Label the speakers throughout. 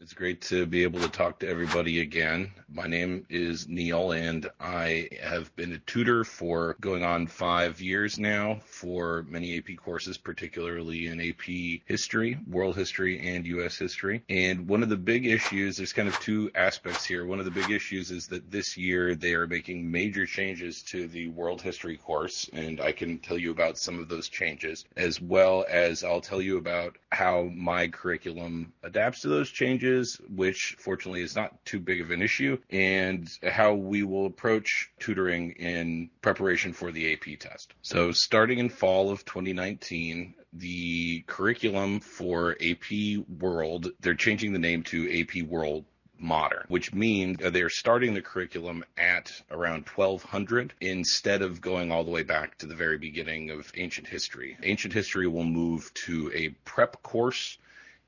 Speaker 1: It's great to be able to talk to everybody again. My name is Neil, and I have been a tutor for going on 5 years now for many AP courses, particularly in AP history, world history, and U.S. history. And one of the big issues, there's kind of two aspects here. One of the big issues is that this year they are making major changes to the world history course, and I can tell you about some of those changes, as well as I'll tell you about how my curriculum adapts to those changes, which fortunately is not too big of an issue, and how we will approach tutoring in preparation for the AP test. So starting in fall of 2019, the curriculum for AP World, they're changing the name to AP World Modern, which means they're starting the curriculum at around 1200 instead of going all the way back to the very beginning of ancient history. Ancient history will move to a prep course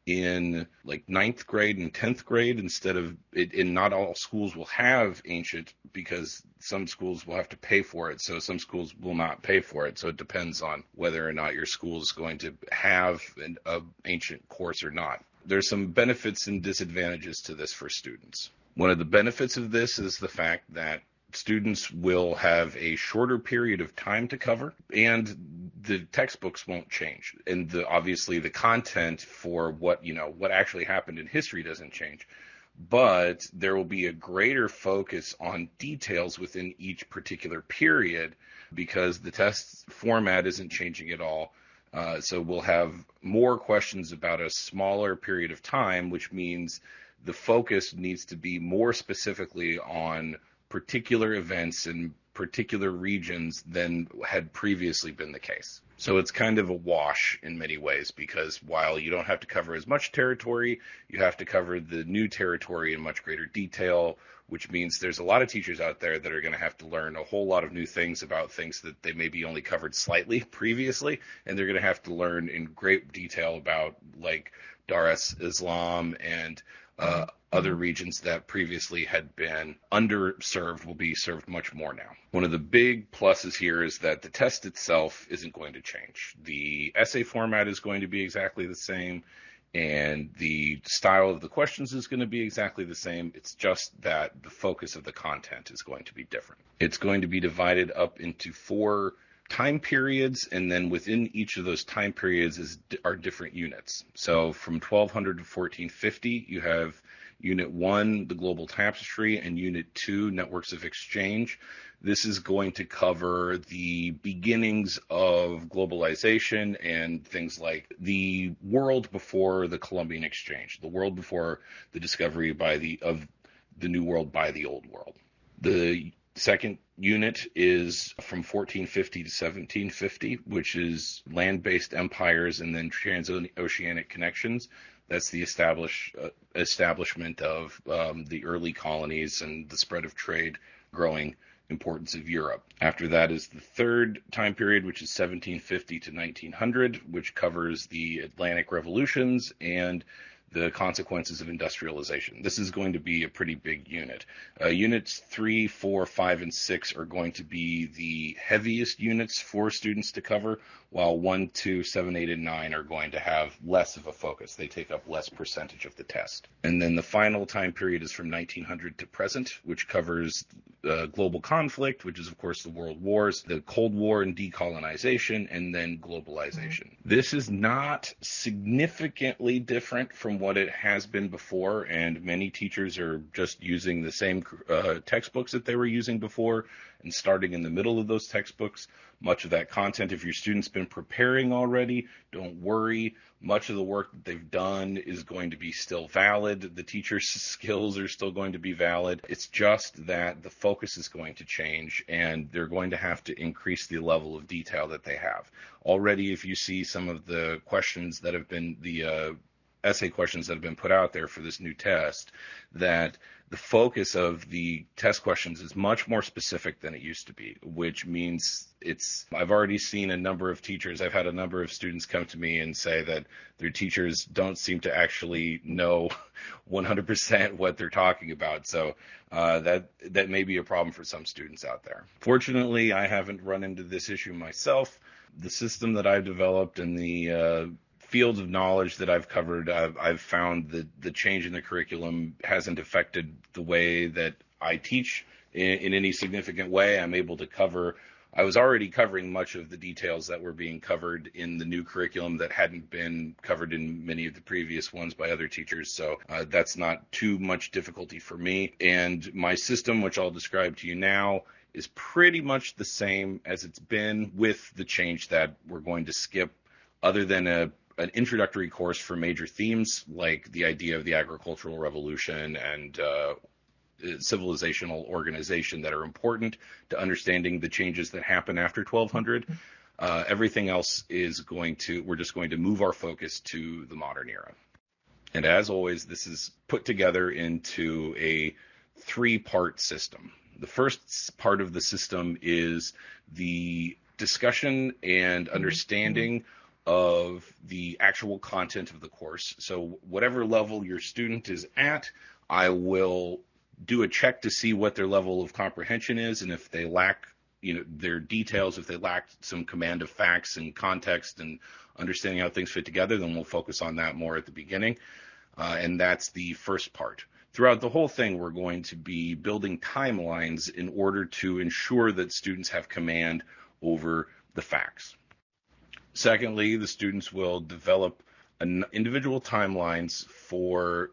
Speaker 1: in like 9th grade and 10th grade instead of it. And not all schools will have ancient because some schools will have to pay for it. So some schools will not pay for it. So it depends on whether or not your school is going to have an ancient course or not. There's some benefits and disadvantages to this for students. One of the benefits of this is the fact that students will have a shorter period of time to cover, and the textbooks won't change. And obviously the content for what actually happened in history doesn't change. But there will be a greater focus on details within each particular period because the test format isn't changing at all. So we'll have more questions about a smaller period of time, which means the focus needs to be more specifically on particular events in particular regions than had previously been the case. So it's kind of a wash in many ways because while you don't have to cover as much territory, you have to cover the new territory in much greater detail, which means there's a lot of teachers out there that are going to have to learn a whole lot of new things about things that they maybe only covered slightly previously, and they're going to have to learn in great detail about like Dar es Islam and other regions that previously had been underserved will be served much more now. One of the big pluses here is that the test itself isn't going to change. The essay format is going to be exactly the same, and the style of the questions is going to be exactly the same. It's just that the focus of the content is going to be different. It's going to be divided up into 4 time periods, and then within each of those time periods are different units. So from 1200 to 1450, you have Unit 1, the Global Tapestry, and Unit 2, Networks of Exchange. This is going to cover the beginnings of globalization and things like the world before the Columbian Exchange, the world before the discovery of the New World by the Old World. The second unit is from 1450 to 1750, which is land-based empires and then transoceanic connections. That's the establishment of the early colonies and the spread of trade, growing importance of Europe. After that is the third time period, which is 1750 to 1900, which covers the Atlantic revolutions and the consequences of industrialization. This is going to be a pretty big unit. Units 3, 4, 5, and 6 are going to be the heaviest units for students to cover, while 1, 2, 7, 8, and 9 are going to have less of a focus. They take up less percentage of the test. And then the final time period is from 1900 to present, which covers global conflict, which is, of course, the world wars, the Cold War and decolonization, and then globalization. This is not significantly different from what it has been before, and many teachers are just using the same textbooks that they were using before and starting in the middle of those textbooks. Much of that content, if your student's been preparing already, don't worry. Much of the work that they've done is going to be still valid. The teacher's skills are still going to be valid. It's just that the focus is going to change, and they're going to have to increase the level of detail that they have. Already, if you see some of the questions that have been the essay questions that have been put out there for this new test, that the focus of the test questions is much more specific than it used to be, which means I've already seen a number of teachers, I've had a number of students come to me and say that their teachers don't seem to actually know 100% what they're talking about. So that may be a problem for some students out there. Fortunately, I haven't run into this issue myself. The system that I've developed and the fields of knowledge that I've covered, I've found that the change in the curriculum hasn't affected the way that I teach in any significant way. I'm able to cover, I was already covering much of the details that were being covered in the new curriculum that hadn't been covered in many of the previous ones by other teachers. So that's not too much difficulty for me. And my system, which I'll describe to you now, is pretty much the same as it's been, with the change that we're going to skip, other than an introductory course for major themes like the idea of the agricultural revolution and civilizational organization that are important to understanding the changes that happen after 1200. Everything else is we're just going to move our focus to the modern era. And as always, this is put together into a 3-part system. The first part of the system is the discussion and understanding of the actual content of the course. So whatever level your student is at, I will do a check to see what their level of comprehension is, and if they lack, their details, if they lack some command of facts and context and understanding how things fit together, then we'll focus on that more at the beginning. And that's the first part. Throughout the whole thing, we're going to be building timelines in order to ensure that students have command over the facts. Secondly, the students will develop individual timelines for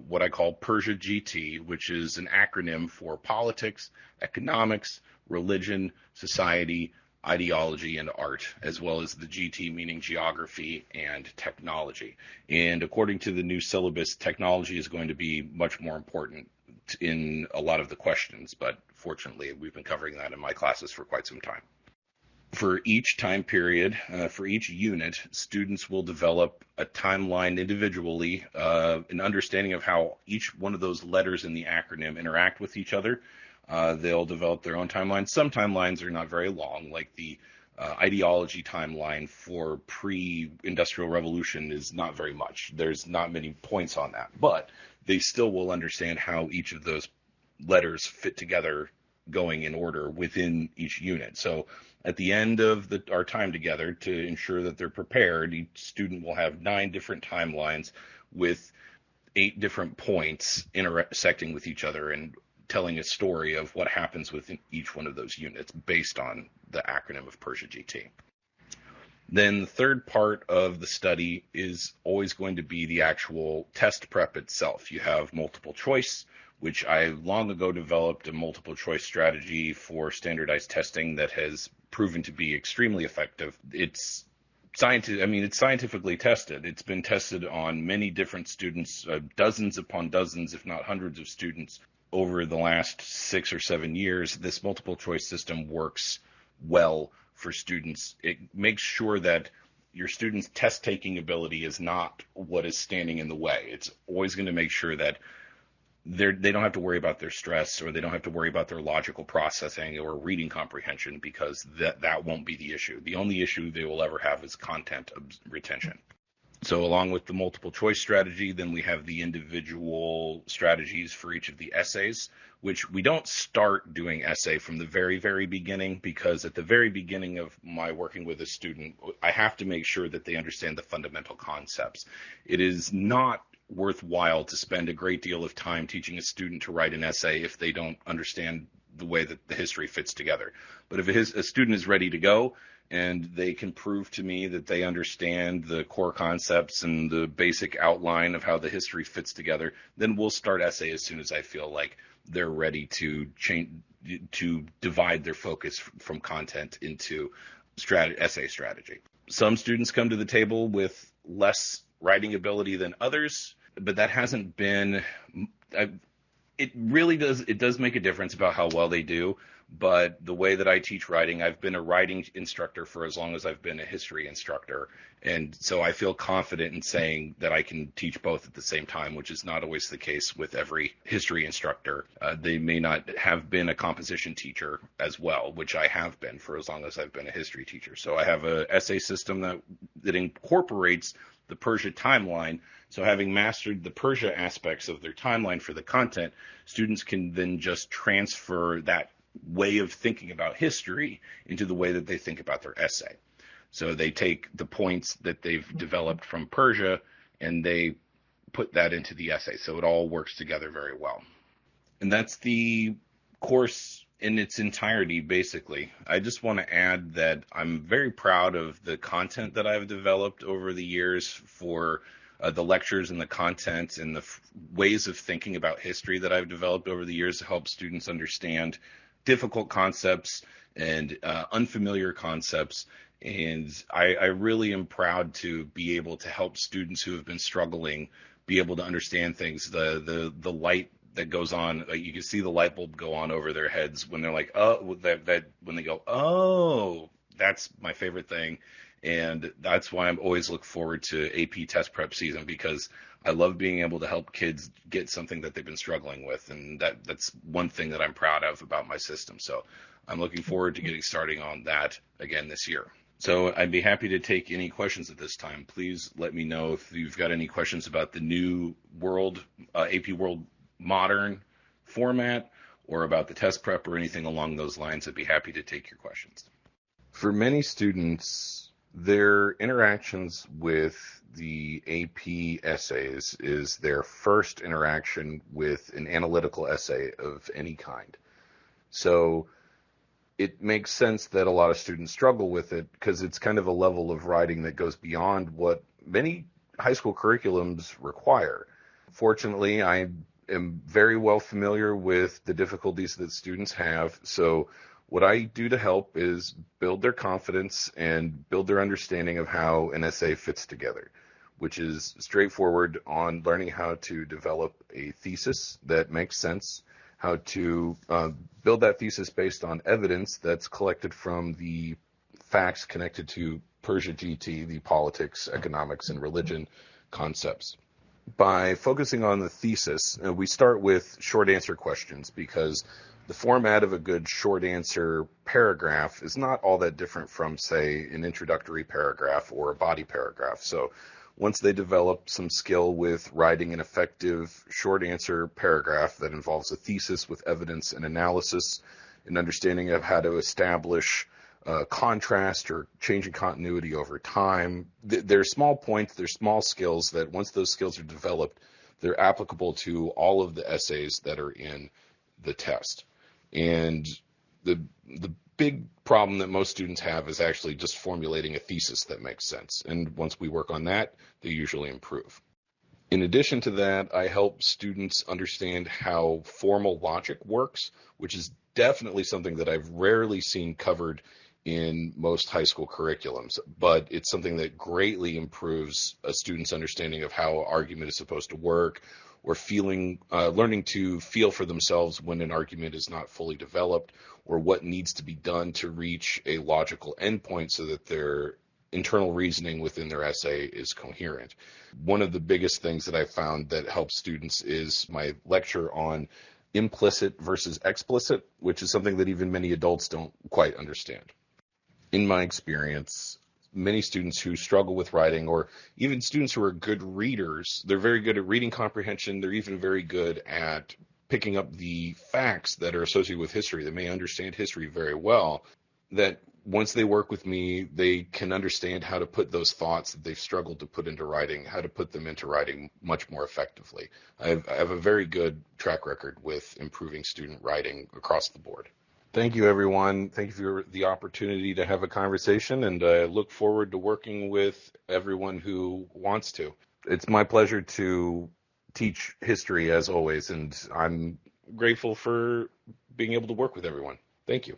Speaker 1: what I call Persia GT, which is an acronym for politics, economics, religion, society, ideology, and art, as well as the GT meaning geography and technology. And according to the new syllabus, technology is going to be much more important in a lot of the questions, but fortunately we've been covering that in my classes for quite some time. For each time period, for each unit, students will develop a timeline individually, an understanding of how each one of those letters in the acronym interact with each other. They'll develop their own timelines. Some timelines are not very long, like the ideology timeline for pre-industrial revolution is not very much. There's not many points on that, but they still will understand how each of those letters fit together going in order within each unit. So at the end of our time together, to ensure that they're prepared, each student will have 9 different timelines with 8 different points intersecting with each other and telling a story of what happens within each one of those units based on the acronym of Persia GT. Then the third part of the study is always going to be the actual test prep itself. You have multiple choice, which I long ago developed a multiple choice strategy for standardized testing that has proven to be extremely effective. It's scientifically tested. It's been tested on many different students, dozens upon dozens, if not hundreds of students over the last 6 or 7 years. This multiple choice system works well for students. It makes sure that your students' test taking ability is not what is standing in the way. It's always going to make sure that they don't have to worry about their stress, or they don't have to worry about their logical processing or reading comprehension, because that won't be the issue. The only issue they will ever have is content retention. So along with the multiple choice strategy, then we have the individual strategies for each of the essays, which we don't start doing essay from the very, very beginning, because at the very beginning of my working with a student, I have to make sure that they understand the fundamental concepts. It is not worthwhile to spend a great deal of time teaching a student to write an essay if they don't understand the way that the history fits together. But if a student is ready to go and they can prove to me that they understand the core concepts and the basic outline of how the history fits together, then we'll start essay as soon as I feel like they're ready to divide their focus from content into essay strategy. Some students come to the table with less writing ability than others, but that hasn't been, it does make a difference about how well they do. But the way that I teach writing, I've been a writing instructor for as long as I've been a history instructor. And so I feel confident in saying that I can teach both at the same time, which is not always the case with every history instructor. They may not have been a composition teacher as well, which I have been for as long as I've been a history teacher. So I have an essay system that incorporates the Persia timeline. So having mastered the Persia aspects of their timeline for the content, students can then just transfer that way of thinking about history into the way that they think about their essay. So they take the points that they've developed from Persia and they put that into the essay. So it all works together very well. And that's the course in its entirety, basically. I just want to add that I'm very proud of the content that I've developed over the years for the lectures and the content and the ways of thinking about history that I've developed over the years to help students understand difficult concepts and unfamiliar concepts. And I really am proud to be able to help students who have been struggling be able to understand things. The light that goes on, like you can see the light bulb go on over their heads when they're like, oh, that when they go, oh, that's my favorite thing. And that's why I'm always look forward to AP test prep season, because I love being able to help kids get something that they've been struggling with. And that's one thing that I'm proud of about my system. So I'm looking forward to getting starting on that again this year. So I'd be happy to take any questions at this time. Please let me know if you've got any questions about the new AP World Modern format, or about the test prep or anything along those lines. I'd be happy to take your questions. For many students, their interactions with the AP essays is their first interaction with an analytical essay of any kind. So it makes sense that a lot of students struggle with it, because it's kind of a level of writing that goes beyond what many high school curriculums require. Fortunately, I am very well familiar with the difficulties that students have. So what I do to help is build their confidence and build their understanding of how an essay fits together, which is straightforward on learning how to develop a thesis that makes sense, how to build that thesis based on evidence that's collected from the facts connected to Persia GT, the politics, economics, and religion concepts. By focusing on the thesis, we start with short answer questions, because the format of a good short answer paragraph is not all that different from, say, an introductory paragraph or a body paragraph. So once they develop some skill with writing an effective short answer paragraph that involves a thesis with evidence and analysis, an understanding of how to establish contrast or changing continuity over time. They're small points, they're small skills that once those skills are developed, they're applicable to all of the essays that are in the test. And the big problem that most students have is actually just formulating a thesis that makes sense. And once we work on that, they usually improve. In addition to that, I help students understand how formal logic works, which is definitely something that I've rarely seen covered in most high school curriculums, but it's something that greatly improves a student's understanding of how argument is supposed to work, or learning to feel for themselves when an argument is not fully developed, or what needs to be done to reach a logical endpoint so that their internal reasoning within their essay is coherent. One of the biggest things that I found that helps students is my lecture on implicit versus explicit, which is something that even many adults don't quite understand. In my experience, many students who struggle with writing, or even students who are good readers, they're very good at reading comprehension. They're even very good at picking up the facts that are associated with history. They may understand history very well, that once they work with me, they can understand how to put those thoughts that they've struggled to put into writing, how to put them into writing much more effectively. I have a very good track record with improving student writing across the board. Thank you, everyone. Thank you for the opportunity to have a conversation, and I look forward to working with everyone who wants to. It's my pleasure to teach history, as always, and I'm grateful for being able to work with everyone. Thank you.